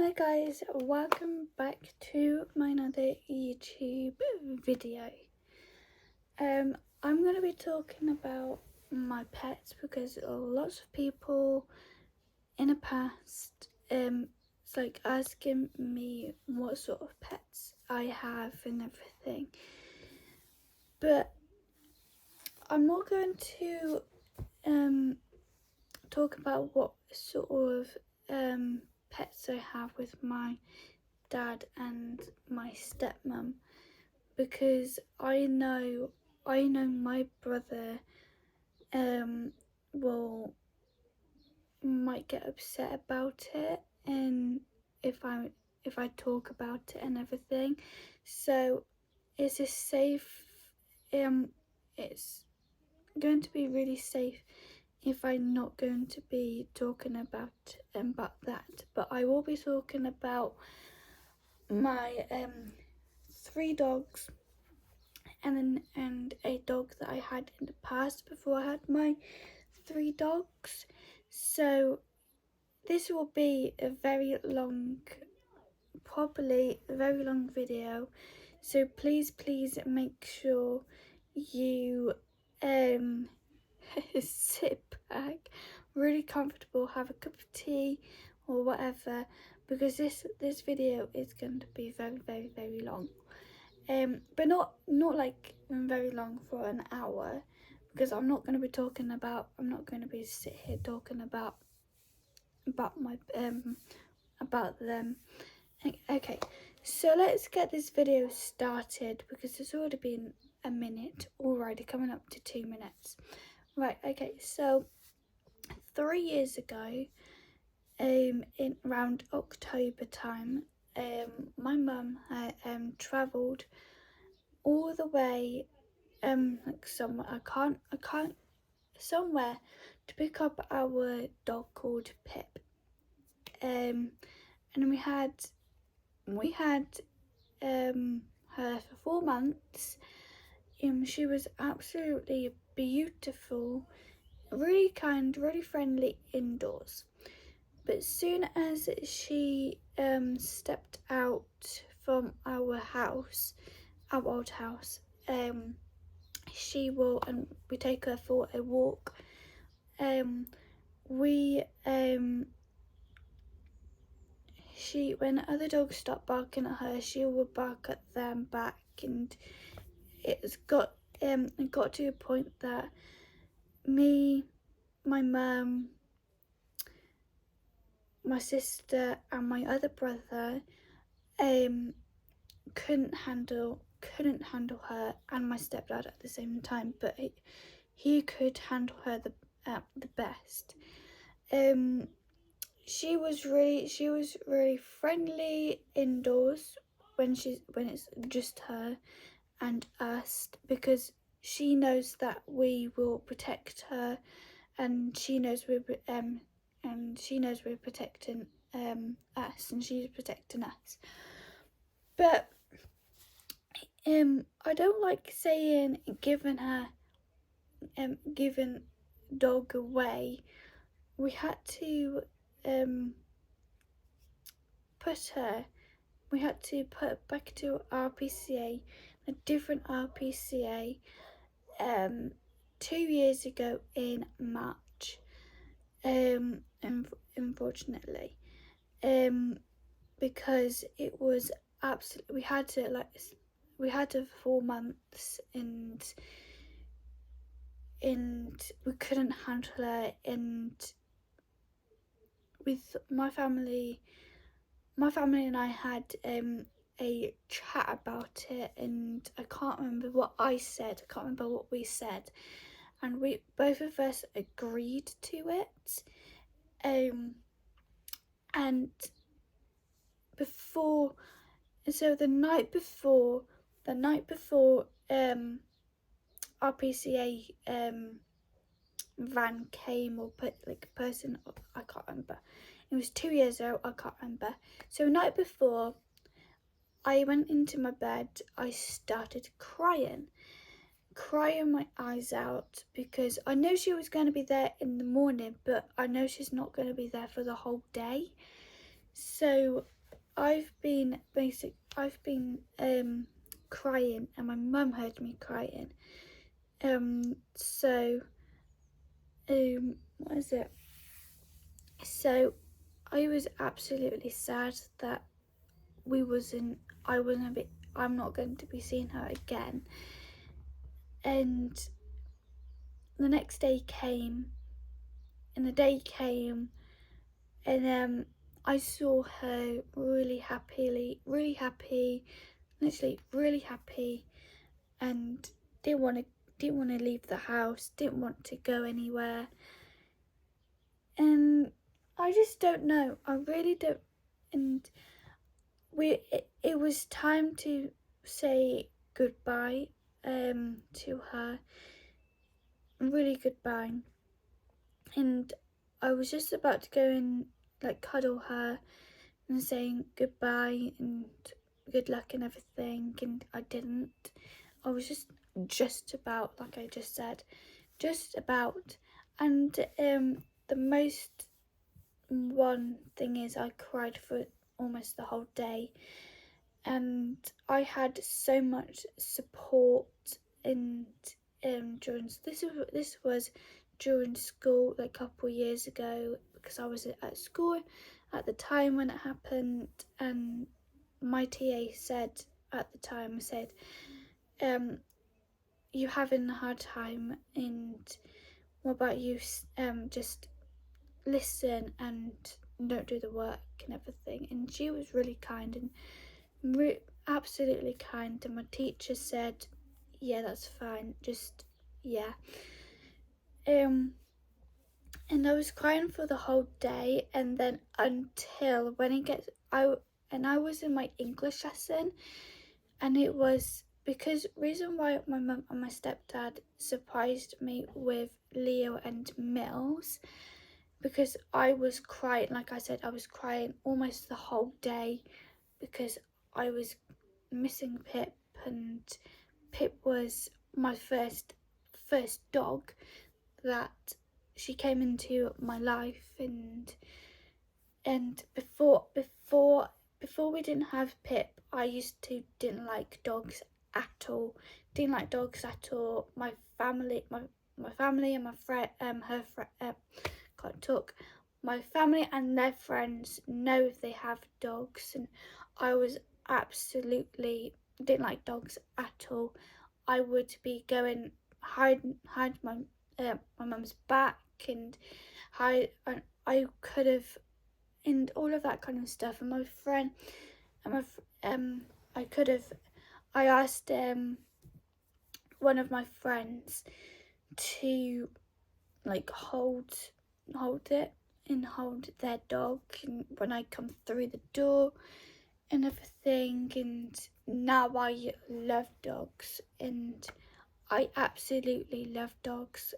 Hi guys, welcome back to my another YouTube video. I'm going to be talking about my pets because lots of people in the past it's like asking me what sort of pets I have and everything. But I'm not going to talk about what sort of pets I have with my dad and my stepmom, because I know my brother will might get upset about it, and if I talk about it and everything. So it's a safe it's going to be really safe if I'm not going to be talking about that, but I will be talking about my 3 dogs and a dog that I had in the past before I had my 3 dogs. So this will be a very long, probably a very long video. So please make sure you sit back, really comfortable, have a cup of tea or whatever, because this video is going to be very long. But not like very long for an hour, because I'm not going to be sit here talking about my about them. Okay, so let's get this video started because it's already been a minute already, coming up to 2 minutes. Right, okay, so 3 years ago, in around October time, my mum travelled all the way like somewhere I can't somewhere to pick up our dog called Pip. And we had her for 4 months. She was absolutely beautiful, really kind, really friendly indoors. But soon as she stepped out from our old house, she will, and we take her for a walk. When other dogs stop barking at her, she will bark at them back, and it got to a point that me, my mum, my sister, and my other brother couldn't handle her, and my stepdad at the same time, but he could handle her the best. She was really friendly indoors when it's just her and us, because she knows that we will protect her, and she knows we're protecting us, and she's protecting us. But I don't like saying giving dog away. We had to put her back to RPCA, a different RPCA, 2 years ago in March, unfortunately, because it was absolutely, we had her for 4 months, and we couldn't handle her, and with my family and I had a chat about it, and I can't remember what I said, I can't remember what we said, and we both of us agreed to it. And the night before RPCA van came, or put like a person, I can't remember, it was 2 years ago, I can't remember. So the night before I went into my bed, I started crying my eyes out, because I know she was going to be there in the morning, but I know she's not going to be there for the whole day. So I've been crying, and my mum heard me crying. What is it? So I was absolutely sad that I'm not going to be seeing her again. And the next day came, and the day came, and I saw her really happy, literally really happy, and didn't want to leave the house, didn't want to go anywhere. And I just don't know. I really don't. And it was time to say goodbye to her, really goodbye. And I was just about to go and like cuddle her and saying goodbye and good luck and everything, and I didn't. I was just about, like I just said, just about. And the most one thing is I cried for almost the whole day, and I had so much support. And during this was during school, like a couple of years ago, because I was at school at the time when it happened, and my TA said at the time, you having a hard time, and what about you just listen and don't do the work and everything. And she was really kind and absolutely kind, and my teacher said, yeah, that's fine, just yeah. And I was crying for the whole day, and then until when it gets I was in my English lesson, and it was because reason why my mum and my stepdad surprised me with Leo and Mills, because I was crying, like I said, I was crying almost the whole day because I was missing Pip, and Pip was my first dog that she came into my life. And before we didn't have Pip, I used to didn't like dogs at all. My family and my friend can't talk. My family and their friends know if they have dogs, and I was absolutely didn't like dogs at all. I would be going hide my mum's back, and I could have, and all of that kind of stuff. And my friend and I asked one of my friends to like hold it and hold their dog, and when I come through the door and everything. And now I love dogs, and I absolutely love dogs,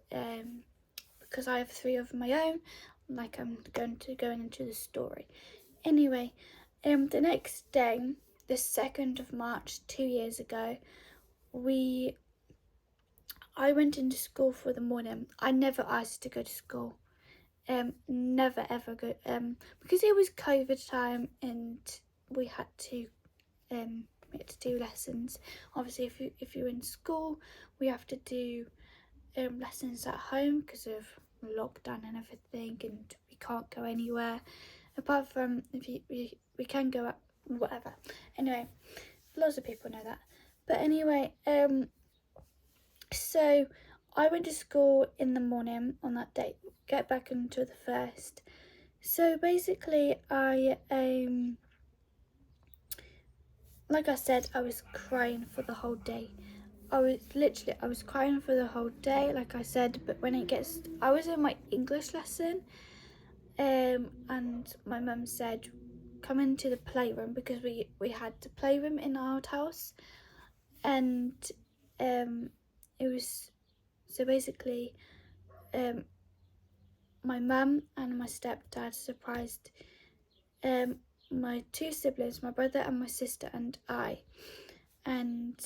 because I have 3 of my own, like I'm going into the story. Anyway, the next day, the 2nd of March 2 years ago, I went into school for the morning. I never asked to go to school. Never ever go, because it was COVID time, and we had to do lessons. Obviously, if you're in school, we have to do lessons at home because of lockdown and everything, and we can't go anywhere apart from if we can go up, whatever. Anyway, lots of people know that. But anyway, so I went to school in the morning on that day, get back until the 1st. So basically I like I said, I was crying for the whole day. I was crying for the whole day, like I said. But I was in my English lesson, and my mum said, come into the playroom, because we had the playroom in our house. And it was, so basically my mum and my stepdad surprised my 2 siblings, my brother and my sister, and I. And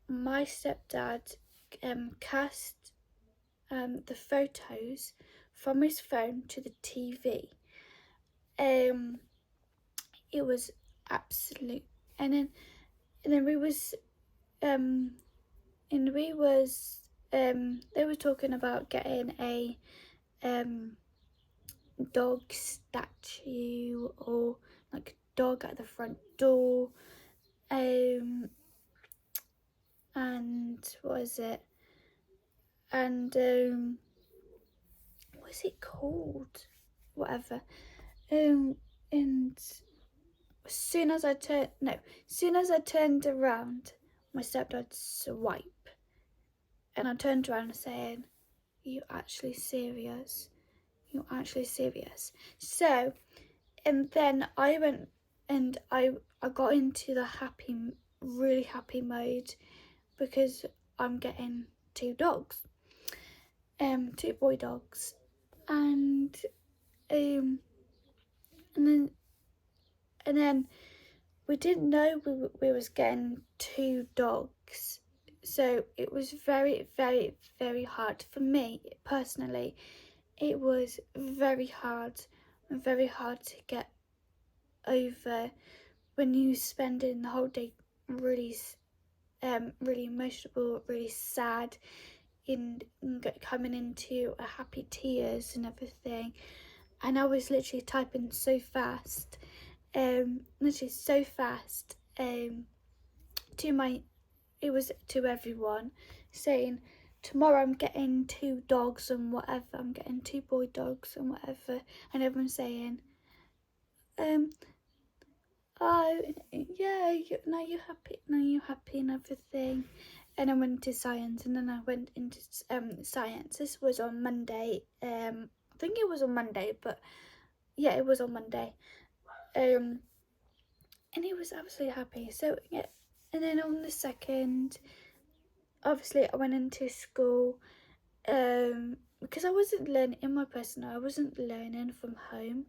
my stepdad cast the photos from his phone to the TV. it was absolute. And then we was they were talking about getting a dog statue or like a dog at the front door, and what is it, and what's it called, whatever, and as soon as I turned around, my stepdad swipe, and I turned around saying, you actually serious? You're actually serious? So, and then I went and I got into the really happy mode, because I'm getting 2 dogs, 2 boy dogs, and then we didn't know we was getting 2 dogs, so it was very, very, very hard for me personally. It was very hard to get over when you spending the whole day really emotional, really sad, in coming into a happy tears and everything. And I was literally typing so fast, to everyone, saying, tomorrow I'm getting 2 dogs and whatever, I'm getting 2 boy dogs and whatever, and everyone's saying, oh yeah, now you're happy and everything. And I went into science, and then I went into science. This was on Monday. I think it was on Monday, but yeah, it was on Monday. And he was absolutely happy. So yeah, and then on the second, obviously I went into school, because I wasn't learning in my personal. I wasn't learning from home,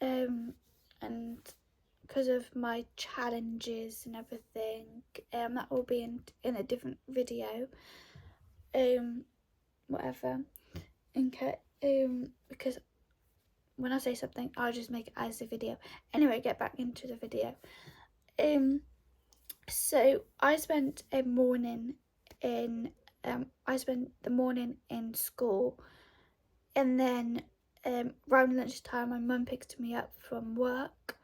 and because of my challenges and everything, that will be in a different video, whatever, okay, because when I say something, I'll just make it as a video. Anyway, get back into the video. So I spent the morning in school, and then around lunchtime my mum picked me up from work,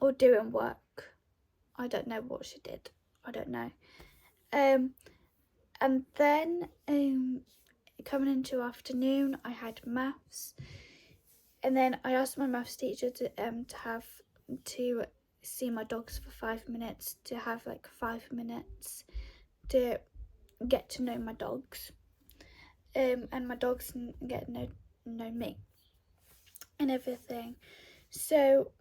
or doing work. I don't know what she did. I don't know. And then coming into afternoon, I had maths, and then I asked my maths teacher to see my dogs for 5 minutes, to have like 5 minutes to get to know my dogs, and my dogs get to know me and everything. So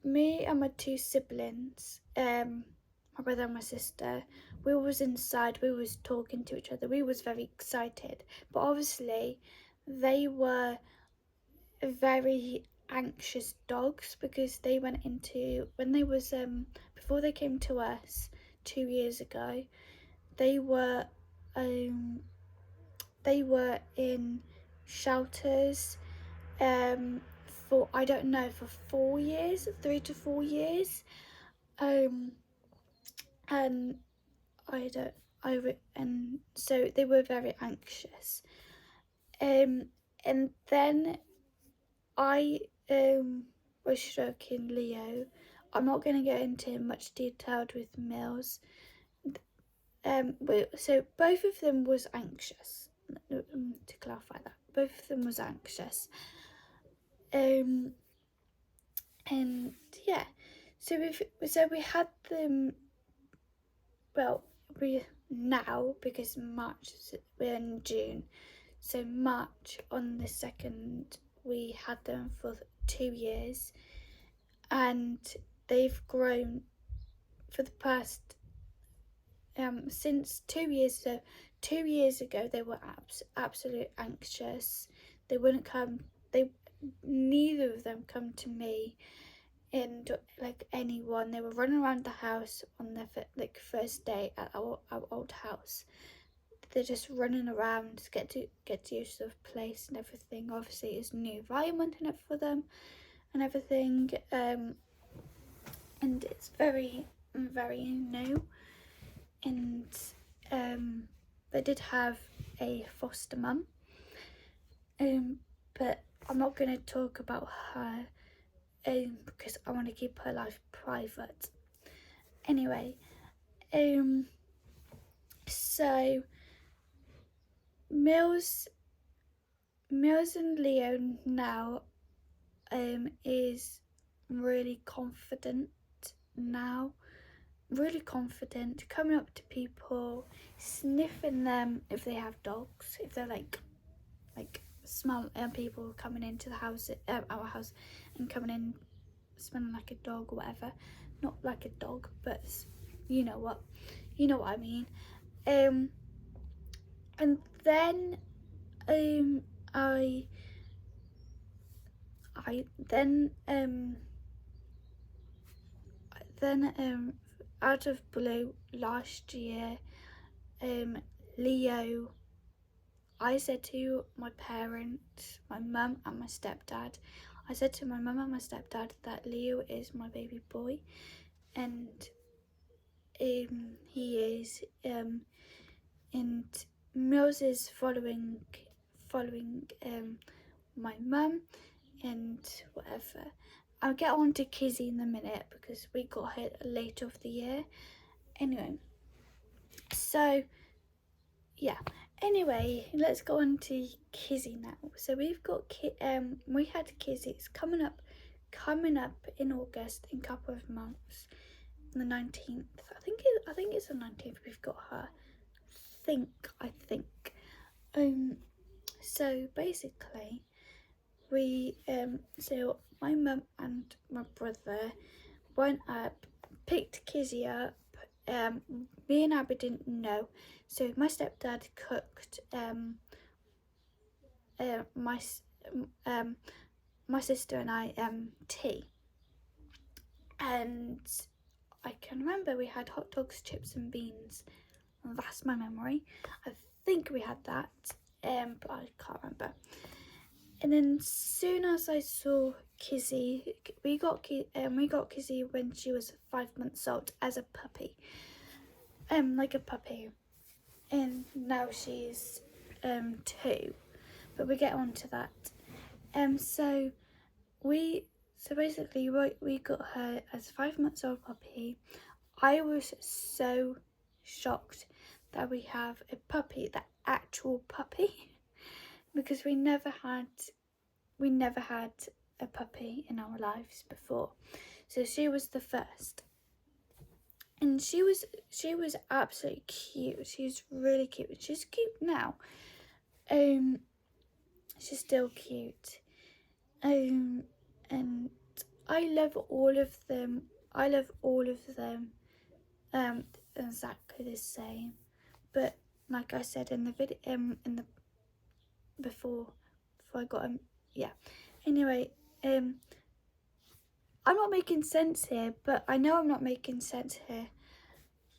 me and my 2 siblings, my brother and my sister, we was inside, we was talking to each other, we was very excited, but obviously they were very anxious dogs, because they went into, when they was before they came to us 2 years ago, they were in shelters for, I don't know, for 4 years, 3 to 4 years, and and so they were very anxious, and then I was stroking Leo. I'm not going to get into much detail with Mills. So both of them was anxious. To clarify that, both of them was anxious. And yeah, so we had them. Well, now, because we're in June, so March on the 2nd, we had them for 2 years, and they've grown for the past since 2 years ago. 2 years ago they were absolutely anxious. They wouldn't come. Neither of them come to me and like anyone. They were running around the house on their first day at our old house. they're just running around to get used to the place and everything. Obviously it's a new environment and it for them and everything, and it's very new. And they did have a foster mum, but I'm not going to talk about her because I want to keep her life private. Anyway, so Mills and Leo now is really confident now, coming up to people, sniffing them if they have dogs, if they're like smell people coming into the house, our house, and coming in smelling like a dog or whatever. Not like a dog, but you know what I mean. And then out of blue last year, Leo, I said to my parents, my mum and my stepdad, I said to my mum and my stepdad that Leo is my baby boy, and he is, and Mills is following my mum and whatever. I'll get on to Kizzy in a minute because we got her later of the year. Anyway, so yeah. Anyway, let's go on to Kizzy now. So we've got we had Kizzy. It's coming up in August, in a couple of months, on the 19th. I think it's the 19th. We've got her. I think. So basically, so my mum and my brother went up, picked Kizzy up. Me and Abby didn't know, so my stepdad cooked my sister and I tea, and I can remember we had hot dogs, chips and beans. That's my memory. I think we had that, but I can't remember. And then soon as I saw Kizzy, we got Kizzy when she was 5 months old as a puppy, like a puppy, and now she's 2. But we get on to that. So basically we got her as 5 months old puppy. I was so shocked that we have a puppy, the actual puppy, because we never had a puppy in our lives before. So she was the first. And she was absolutely cute. She's really cute. She's cute now. She's still cute. And I love all of them. Exactly the same. But like I said in the video, before I got him, yeah. Anyway, I'm not making sense here, but I know I'm not making sense here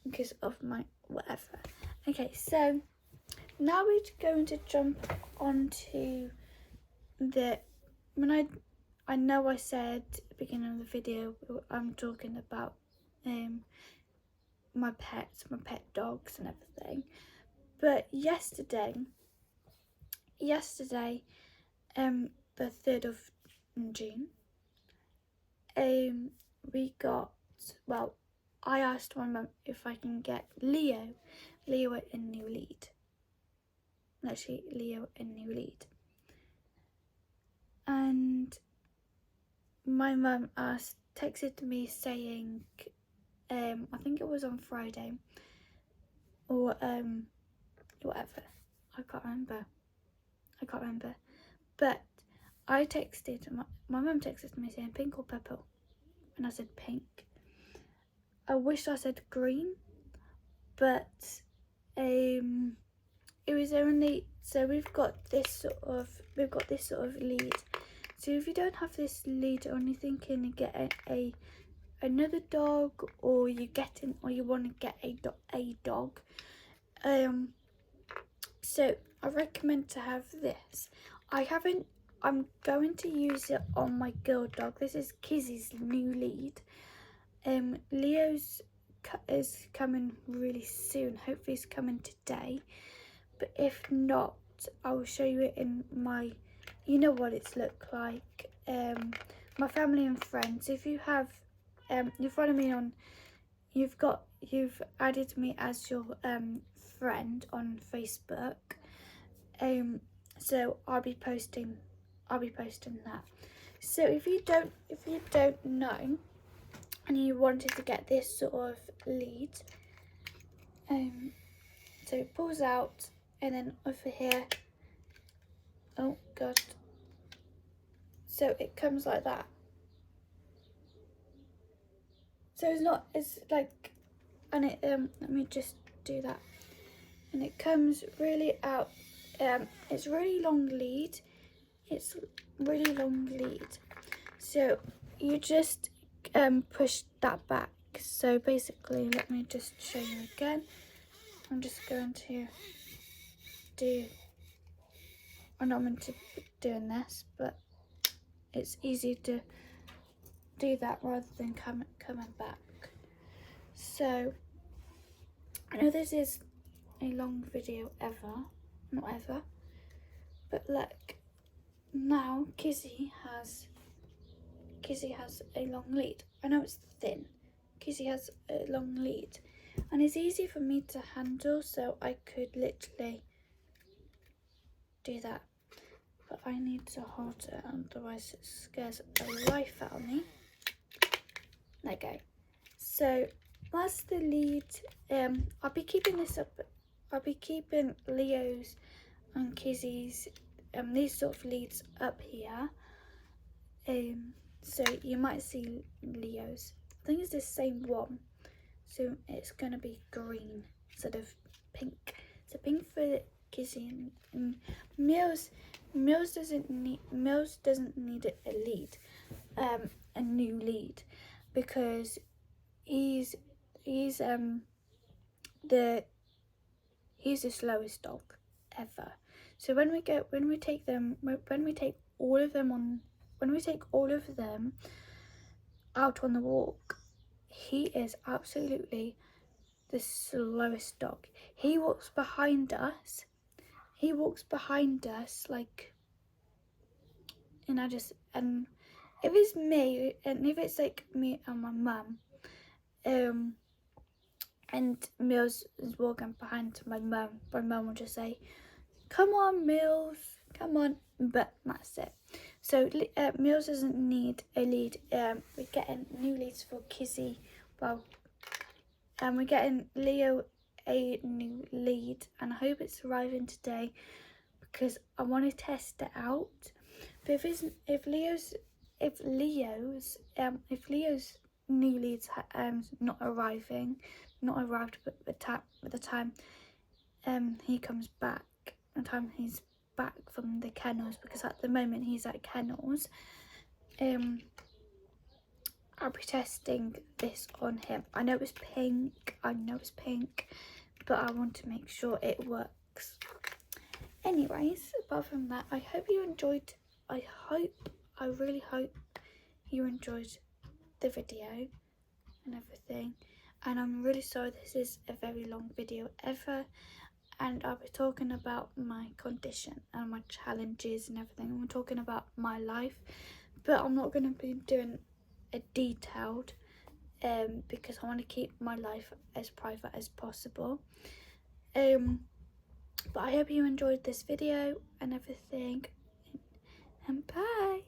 because of my whatever. Okay, so now we're going to jump onto I know I said at the beginning of the video I'm talking about my pet dogs and everything, but yesterday, the 3rd of June, I asked my mum if I can get Leo a new lead. Actually, Leo a new lead. And my mum texted me saying, I think it was on Friday, or whatever. I can't remember. But I texted, my mum texted me saying pink or purple, and I said pink. I wish I said green, but it was only, so we've got this sort of lead. So if you don't have this lead, or you're thinking of getting another dog, or you want to get a dog, So I recommend to have this. I'm going to use it on my girl dog. This is Kizzy's new lead. Leo's is coming really soon. Hopefully it's coming today. But if not, I will show you it in my, you know what it's look like. My family and friends. If you have, you follow me on, you've added me as your friend on Facebook. So I'll be posting that. So if you don't know and you wanted to get this sort of lead, so it pulls out, and then over here, oh god, so it comes like that. So it's like, and it let me just do that, and it comes really out. It's really long lead. It's really long lead. So you just push that back. So basically, let me just show you again. I'm just going to do, I'm not meant to be doing this, but it's easy to do that rather than coming back. So I know this is a long video not ever, but look, now Kizzy has a long lead. I know it's thin. Kizzy has a long lead, and it's easy for me to handle, so I could literally do that. But I need to hold it, otherwise it scares the life out of me. There you go. So that's the lead. I'll be keeping this up. I'll be keeping Leo's and Kizzy's these sort of leads up here. So you might see Leo's. I think it's the same one. So it's gonna be green instead of pink. So pink for Kizzy, and Mills doesn't need a lead, a new lead, because he's the slowest dog ever. So when we take all of them out on the walk, he is absolutely the slowest dog. He walks behind us like, and if it's me, and if it's like me and my mum, and Mills is walking behind my mum will just say, "Come on, Mills, come on," but that's it. So Mills doesn't need a lead. We're getting new leads for Kizzy. Well, we're getting Leo a new lead, and I hope it's arriving today because I want to test it out. But if Leo's new leads not arrived at the time he comes back, the time he's back from the kennels, because at the moment he's at kennels, I'll be testing this on him. I know it's pink, but I want to make sure it works. Anyways, apart from that, I really hope you enjoyed the video and everything. And I'm really sorry this is a very long video ever, and I'll be talking about my condition and my challenges and everything. I'm talking about my life, but I'm not going to be doing a detailed because I want to keep my life as private as possible. But I hope you enjoyed this video and everything, and bye.